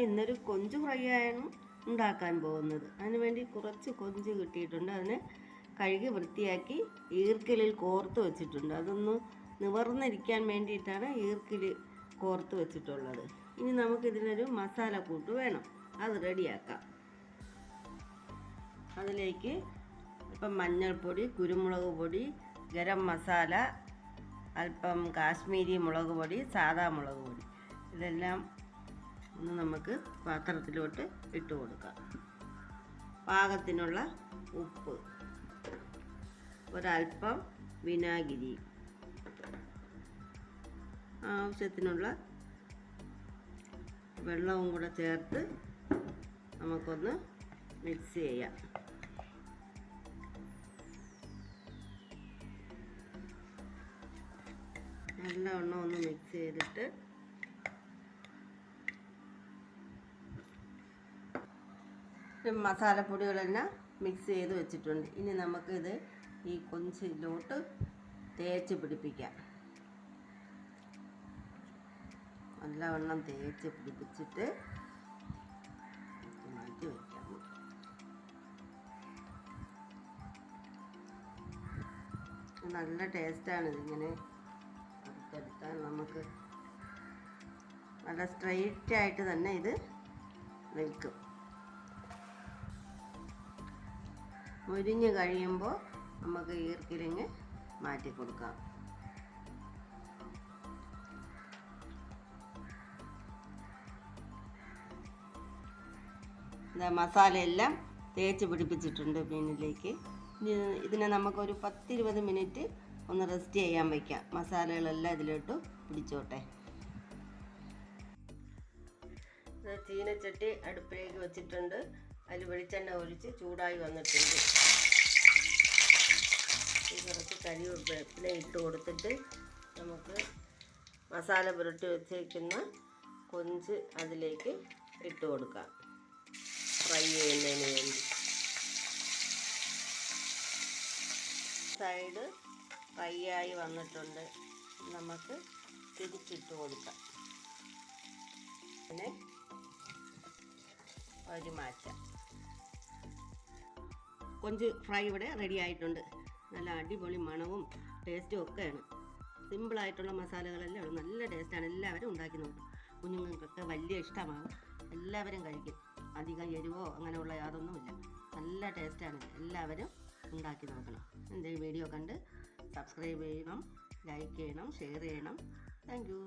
ഇന്നൊരു കൊഞ്ച് ഫ്രൈ ആണ് ഉണ്ടാക്കാൻ പോകുന്നത്. അതിന് വേണ്ടി കുറച്ച് കൊഞ്ച് കിട്ടിയിട്ടുണ്ട്. അതിനെ കഴുകി വൃത്തിയാക്കി ഈർക്കിലിൽ കോർത്ത് വെച്ചിട്ടുണ്ട്. അതൊന്ന് നിവർന്നിരിക്കാൻ വേണ്ടിയിട്ടാണ് ഈർക്കിൽ കോർത്ത് വെച്ചിട്ടുള്ളത്. ഇനി നമുക്കിതിനൊരു മസാല കൂട്ട് വേണം, അത് റെഡിയാക്കാം. അതിലേക്ക് ഇപ്പം മഞ്ഞൾപ്പൊടി, കുരുമുളക് പൊടി, ഗരം മസാല, അല്പം കാശ്മീരി മുളക് പൊടി, സാദാ മുളക് പൊടി, ഇതെല്ലാം ഒന്ന് നമുക്ക് പാത്രത്തിലോട്ട് ഇട്ട് കൊടുക്കാം. പാകത്തിനുള്ള ഉപ്പ്, ഒരൽപ്പം വിനാഗിരി, ആവശ്യത്തിനുള്ള വെള്ളവും കൂടെ ചേർത്ത് നമുക്കൊന്ന് മിക്സ് ചെയ്യാം. നല്ലവണ്ണം ഒന്ന് മിക്സ് ചെയ്തിട്ട് മസാലപ്പൊടികളെല്ലാം മിക്സ് ചെയ്ത് വെച്ചിട്ടുണ്ട്. ഇനി നമുക്കിത് ഈ കൊഞ്ചിലോട്ട് തേച്ച് പിടിപ്പിക്കാം. നല്ലവണ്ണം തേച്ച് പിടിപ്പിച്ചിട്ട് മാറ്റി വയ്ക്കാം. നല്ല ടേസ്റ്റാണ് ഇതിങ്ങനെ എടുത്താൽ. നമുക്ക് നല്ല സ്ട്രെയിറ്റ് ആയിട്ട് തന്നെ ഇത് നിൽക്കും. മുരിഞ്ഞ് കഴിയുമ്പോൾ നമുക്ക് ഈർക്കിലിങ്ങ് മാറ്റി കൊടുക്കാം. മസാലയെല്ലാം തേച്ച് പിടിപ്പിച്ചിട്ടുണ്ട് മീനിലേക്ക്. ഇതിനെ നമുക്കൊരു 10-20 മിനിറ്റ് ഒന്ന് റെസ്റ്റ് ചെയ്യാൻ വയ്ക്കാം. മസാലകളെല്ലാം ഇതിലോട്ട് പിടിച്ചോട്ടെ. ചീനച്ചട്ടി അടുപ്പിലേക്ക് വെച്ചിട്ടുണ്ട്. അതിൽ വെളിച്ചെണ്ണ ഒഴിച്ച് ചൂടായി വന്നിട്ടുണ്ട്. കുറച്ച് കരിവേപ്പില ഇട്ട് കൊടുത്തിട്ട് നമുക്ക് മസാല പുരട്ടി വെച്ചേക്കുന്ന കൊഞ്ച് അതിലേക്ക് ഇട്ട് കൊടുക്കാം, ഫ്രൈ ചെയ്യുന്നതിന് വേണ്ടി. സൈഡ് ഫ്രൈ ആയി വന്നിട്ടുണ്ട്. നമുക്ക് തിരിച്ചിട്ട് കൊടുക്കാം. പിന്നെ ഒരു മാറ്റാം. കൊഞ്ച് ഫ്രൈ ഇവിടെ റെഡി ആയിട്ടുണ്ട്. നല്ല അടിപൊളി മണവും ടേസ്റ്റും ഒക്കെയാണ്. സിമ്പിളായിട്ടുള്ള മസാലകളെല്ലാം നല്ല ടേസ്റ്റാണ്. എല്ലാവരും ഉണ്ടാക്കി നോക്കും. കുഞ്ഞുങ്ങൾക്കൊക്കെ വലിയ ഇഷ്ടമാകും. എല്ലാവരും കഴിക്കും. അധികം എരിവോ അങ്ങനെയുള്ള യാതൊന്നുമില്ല. നല്ല ടേസ്റ്റാണ്. എല്ലാവരും ഉണ്ടാക്കി നോക്കണം. എൻ്റെ വീഡിയോ കണ്ട് സബ്സ്ക്രൈബ് ചെയ്യണം, ലൈക്ക് ചെയ്യണം, ഷെയർ ചെയ്യണം. Thank you.